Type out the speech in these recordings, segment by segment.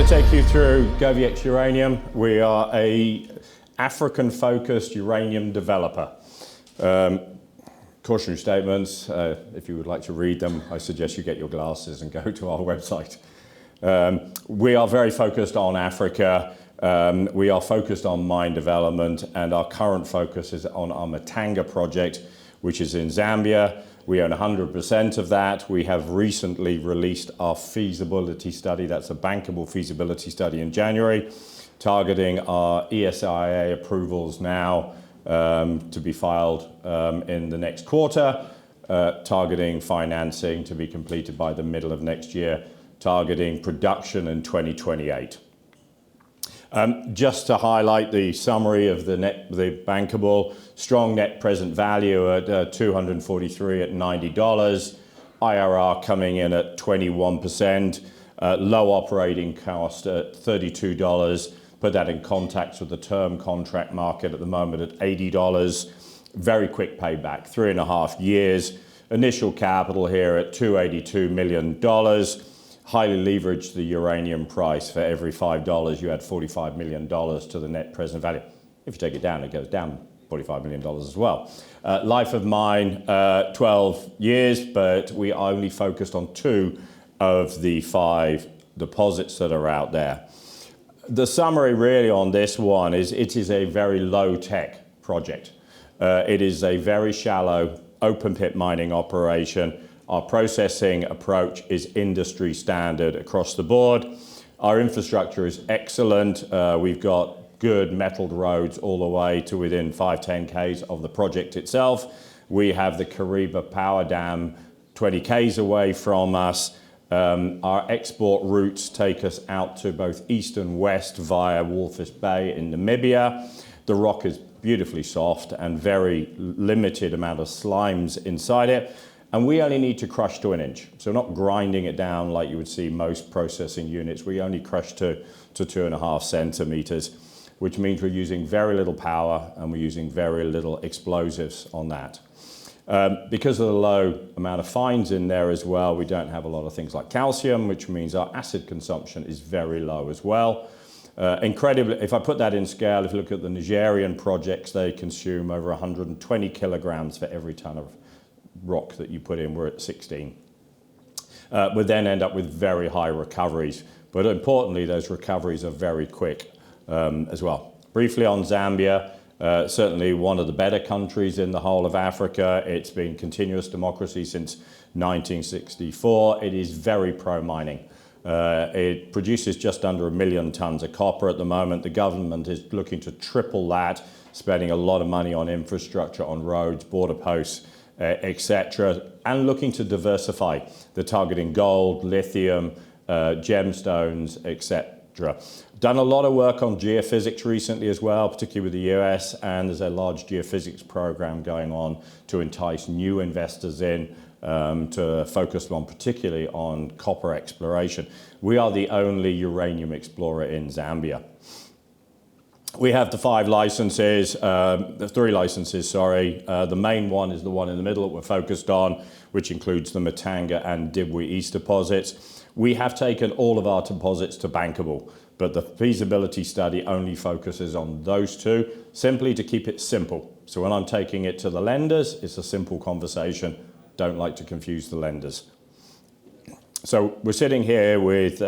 going to take you through GoviEx Uranium. We are a African-focused uranium developer. Cautionary statements, if you would like to read them, I suggest you get your glasses and go to our website. We are very focused on Africa. We are focused on mine development, and our current focus is on our Muntanga project, which is in Zambia. We own 100% of that. We have recently released our feasibility study. That's a bankable feasibility study in January, targeting our ESIA approvals now to be filed in the next quarter, targeting financing to be completed by the middle of next year, targeting production in 2028. Just to highlight the summary of the bankable, strong net present value at 243 at $90, IRR coming in at 21%, low operating cost at $32. Put that in context with the term contract market at the moment at $80. Very quick payback, 3.5 years. Initial capital here at $282 million. Highly leveraged the uranium price. For every $5, you add $45 million to the net present value. If you take it down, it goes down $45 million as well. Life of mine, 12 years, but we are only focused on 2 of the 5 deposits that are out there. The summary really on this one is it is a very low-tech project. It is a very shallow open pit mining operation. Our processing approach is industry standard across the board. Our infrastructure is excellent. We've got good metalled roads all the way to within 5-10 k's of the project itself. We have the Kariba power dam 20 k's away from us. Our export routes take us out to both east and west via Walvis Bay in Namibia. The rock is beautifully soft and very limited amount of slimes inside it. And we only need to crush to 1 inch. So we're not grinding it down like you would see most processing units. We only crush to 2.5 centimeters, which means we're using very little power and we're using very little explosives on that. Because of the low amount of fines in there as well, we don't have a lot of things like calcium, which means our acid consumption is very low as well. Incredibly, if I put that in scale, if you look at the Nigerian projects, they consume over 120 kilograms for every ton of rock that you put in. We're at 16. We then end up with very high recoveries, but importantly those recoveries are very quick as well. Briefly on Zambia, certainly one of the better countries in the whole of Africa. It's been continuous democracy since 1964. It is very pro-mining. It produces just under 1 million tons of copper at the moment. The government is looking to triple that, spending a lot of money on infrastructure, on roads, border posts, etc., and looking to diversify. They're targeting gold, lithium, gemstones, etc. Done a lot of work on geophysics recently as well, particularly with the US, and there's a large geophysics program going on to entice new investors in to focus on particularly on copper exploration. We are the only uranium explorer in Zambia. We have the 5 licenses, the 3 licenses, sorry. The main one is the one in the middle that we're focused on, which includes the Muntanga and Dibwe East deposits. We have taken all of our deposits to bankable, but the feasibility study only focuses on those 2, simply to keep it simple. So when I'm taking it to the lenders, it's a simple conversation. Don't like to confuse the lenders. So we're sitting here with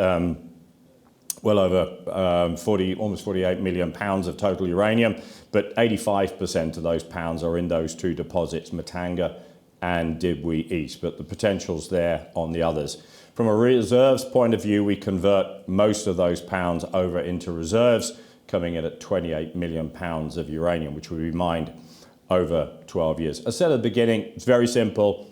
well over almost 48 million pounds of total uranium, but 85% of those pounds are in those 2 deposits, Muntanga and Dibwe East, but the potential's there on the others. From a reserves point of view, we convert most of those pounds over into reserves, coming in at 28 million pounds of uranium, which will be mined over 12 years. As I said at the beginning, it's very simple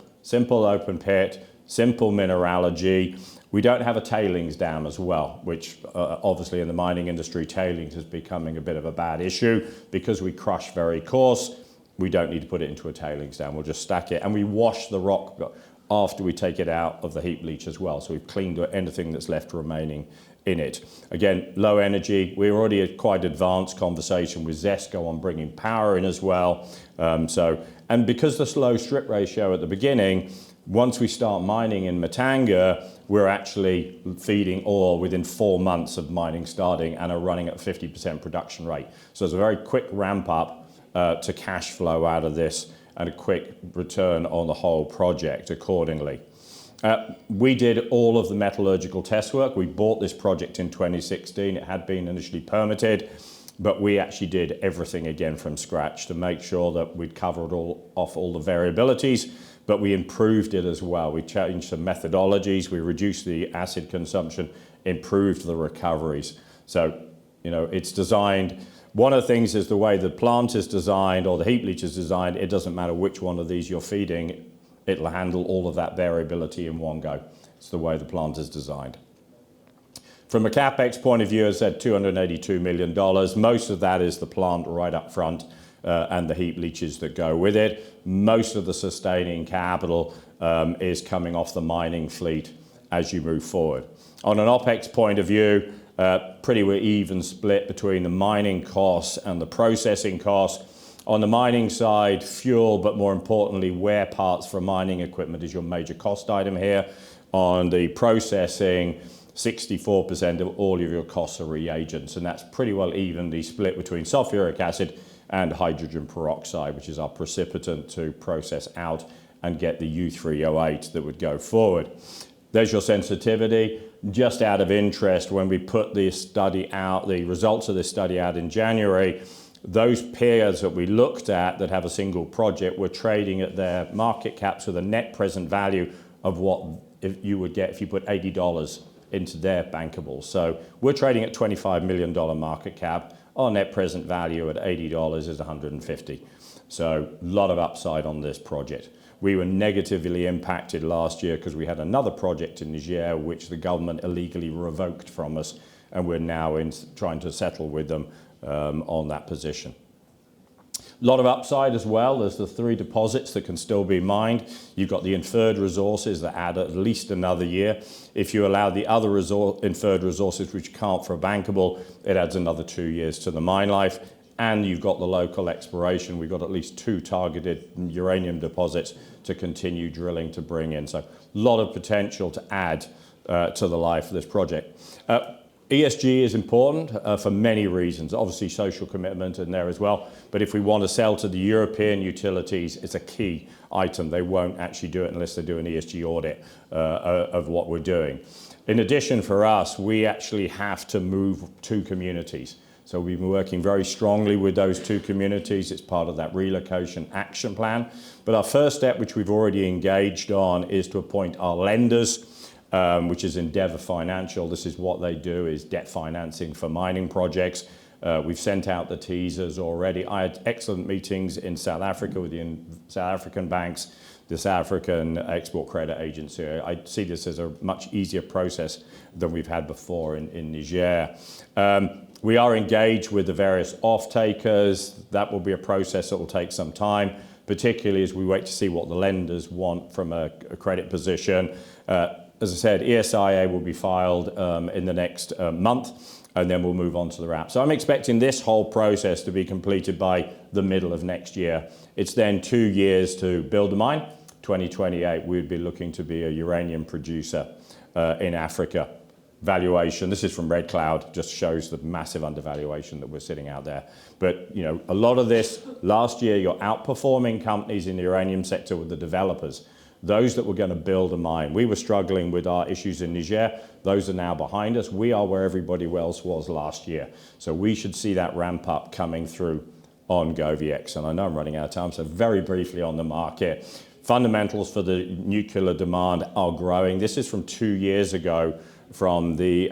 open pit, simple mineralogy. We don't have a tailings dam as well, which obviously in the mining industry, tailings is becoming a bit of a bad issue. Because we crush very coarse, we don't need to put it into a tailings dam. We'll just stack it and we wash the rock after we take it out of the heap leach as well. So we've cleaned anything that's left remaining in it. Again, low energy. We're already at quite advanced conversation with ZESCO on bringing power in as well. And because the low strip ratio at the beginning, once we start mining in Muntanga, we're actually feeding ore within 4 months of mining starting and are running at 50% production rate. So there's a very quick ramp up to cash flow out of this and a quick return on the whole project accordingly. We did all of the metallurgical test work. We bought this project in 2016. It had been initially permitted, but we actually did everything again from scratch to make sure that we'd covered off all the variabilities, but we improved it as well. We changed some methodologies, we reduced the acid consumption, improved the recoveries. So, it's designed. One of the things is the way the plant is designed or the heap leach is designed, it doesn't matter which one of these you're feeding, it'll handle all of that variability in one go. It's the way the plant is designed. From a CapEx point of view, as I said, $282 million. Most of that is the plant right up front and the heap leaches that go with it. Most of the sustaining capital is coming off the mining fleet as you move forward. On an OPEX point of view, pretty even split between the mining costs and the processing costs. On the mining side, fuel, but more importantly, wear parts for mining equipment is your major cost item here. On the processing, 64% of all of your costs are reagents, and that's pretty well evenly split between sulfuric acid and hydrogen peroxide, which is our precipitant to process out and get the U3O8 that would go forward. There's your sensitivity. Just out of interest, when we put this study out, the results of this study out in January, those peers that we looked at that have a single project were trading at their market caps with a net present value of what you would get if you put $80 into their bankable. So we're trading at $25 million market cap. Our net present value at $80 is 150. So a lot of upside on this project. We were negatively impacted last year because we had another project in Niger which the government illegally revoked from us, and we're now trying to settle with them on that position. A lot of upside as well. There's the 3 deposits that can still be mined. You've got the inferred resources that add at least another year. If you allow the other inferred resources which count for a bankable, it adds another 2 years to the mine life. And you've got the local exploration. We've got at least 2 targeted uranium deposits to continue drilling to bring in. So a lot of potential to add to the life of this project. ESG is important for many reasons. Obviously, social commitment in there as well. But if we want to sell to the European utilities, it's a key item. They won't actually do it unless they do an ESG audit of what we're doing. In addition, for us, we actually have to move 2 communities. So we've been working very strongly with those 2 communities. It's part of that relocation action plan. But our first step, which we've already engaged on, is to appoint our lenders, which is Endeavour Financial. This is what they do, is debt financing for mining projects. We've sent out the teasers already. I had excellent meetings in South Africa with the South African banks, the South African Export Credit Agency. I see this as a much easier process than we've had before in Niger. We are engaged with the various off-takers. That will be a process that will take some time, particularly as we wait to see what the lenders want from a credit position. As I said, ESIA will be filed in the next month, and then we'll move on to the wrap. So I'm expecting this whole process to be completed by the middle of next year. It's then 2 years to build the mine. 2028, we'd be looking to be a uranium producer in Africa. Valuation, this is from Red Cloud, just shows the massive undervaluation that we're sitting out there. But a lot of this, last year, you're outperforming companies in the uranium sector with the developers. Those that were going to build a mine. We were struggling with our issues in Niger. Those are now behind us. We are where everybody else was last year. So we should see that ramp up coming through on GoviEx. And I know I'm running out of time, so very briefly on the market. Fundamentals for the nuclear demand are growing. This is from 2 years ago from the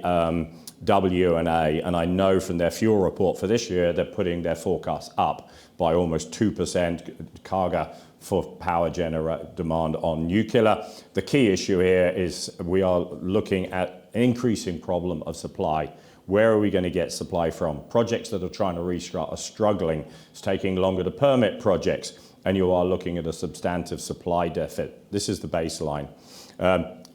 WNA, and I know from their fuel report for this year, they're putting their forecast up by almost 2% CAGR for power demand on nuclear. The key issue here is we are looking at an increasing problem of supply. Where are we going to get supply from? Projects that are trying to restart are struggling. It's taking longer to permit projects. and you are looking at a substantive supply deficit. This is the baseline.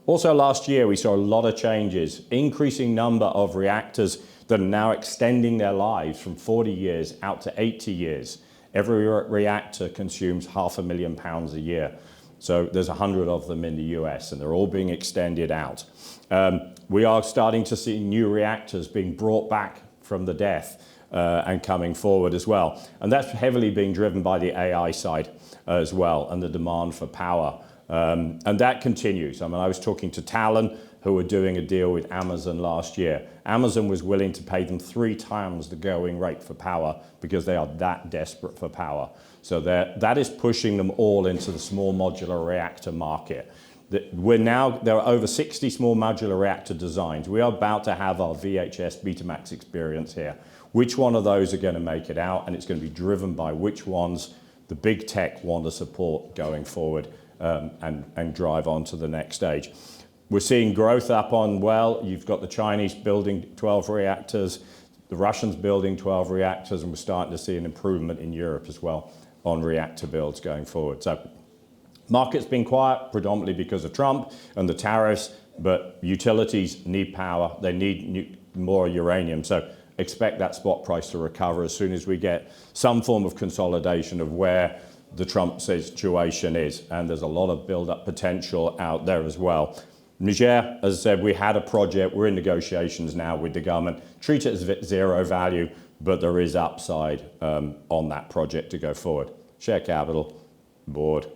Also last year, we saw a lot of changes, increasing number of reactors that are now extending their lives from 40 years out to 80 years. Every reactor consumes £500,000 a year. So there's 100 of them in the US, and they're all being extended out. We are starting to see new reactors being brought back from the death and coming forward as well. And that's heavily being driven by the AI side as well, and the demand for power. And that continues. I mean, I was talking to Talon, who were doing a deal with Amazon last year. Amazon was willing to pay them 3 times the going rate for power because they are that desperate for power. So that is pushing them all into the small modular reactor market. There are over 60 small modular reactor designs. We are about to have our VHS Betamax experience here. Which one of those are going to make it out? And it's going to be driven by which ones the big tech want to support going forward and drive on to the next stage. We're seeing growth up on, well, you've got the Chinese building 12 reactors, the Russians building 12 reactors, and we're starting to see an improvement in Europe as well on reactor builds going forward. So market's been quiet, predominantly because of Trump and the tariffs, but utilities need power, they need more uranium. So expect that spot price to recover as soon as we get some form of consolidation of where the Trump situation is. And there's a lot of build-up potential out there as well. Niger, as I said, we had a project, we're in negotiations now with the government, treat it as zero value, but there is upside on that project to go forward. Share capital, board,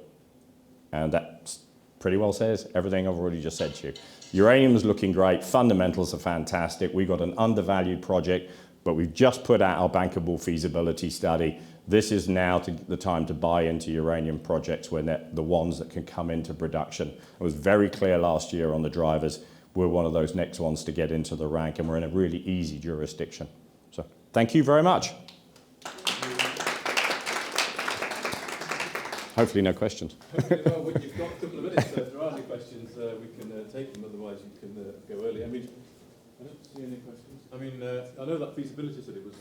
and that pretty well says everything I've already just said to you. Uranium is looking great, fundamentals are fantastic, we've got an undervalued project, but we've just put out our bankable feasibility study. This is now the time to buy into uranium projects when they're the ones that can come into production. It was very clear last year on the drivers. We're one of those next ones to get into the rank, and we're in a really easy jurisdiction. So thank you very much. Hopefully no questions. Hopefully, well, you've got a couple of minutes, so if there are any questions, we can take them, otherwise you can go early. I mean, I don't see any questions. I mean, I know that feasibility study was...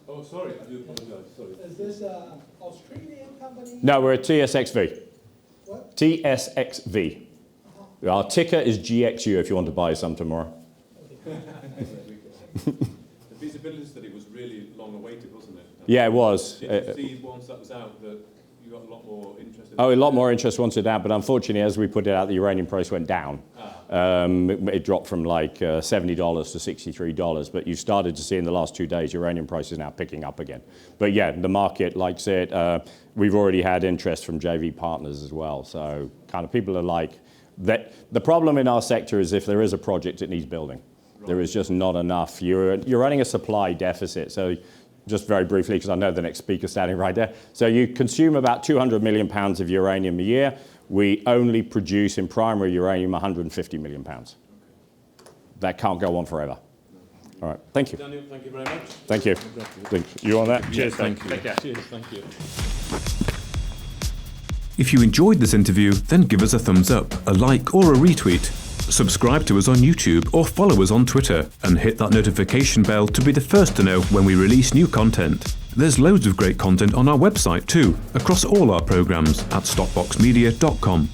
Oh, sorry, I do apologise, sorry. Is this an Australian company? No, we're at TSXV. What? TSXV. Our ticker is GXU if you want to buy some tomorrow. The feasibility study was really long awaited, wasn't it? Yeah, it was. Did you see once that was out that you got a lot more interest in a lot more interest once it out, but unfortunately as we put it out, the uranium price went down. It dropped from like $70 to $63, but you started to see in the last 2 days uranium prices now picking up again. But yeah, the market likes it. We've already had interest from JV partners as well, so kind of people are like, the problem in our sector is if there is a project, it needs building. Right. There is just not enough. You're running a supply deficit, so just very briefly, because I know the next speaker's standing right there. So you consume about 200 million pounds of uranium a year. We only produce in primary uranium 150 million pounds. That can't go on forever. All right, thank you. Daniel, thank you very much. Thank you. You on that? Cheers, thank you. Take care. Cheers, thank you. If you enjoyed this interview, then give us a thumbs up, a like or a retweet. Subscribe to us on YouTube or follow us on Twitter and hit that notification bell to be the first to know when we release new content. There's loads of great content on our website too, across all our programmes at stopboxmedia.com.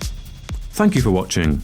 Thank you for watching.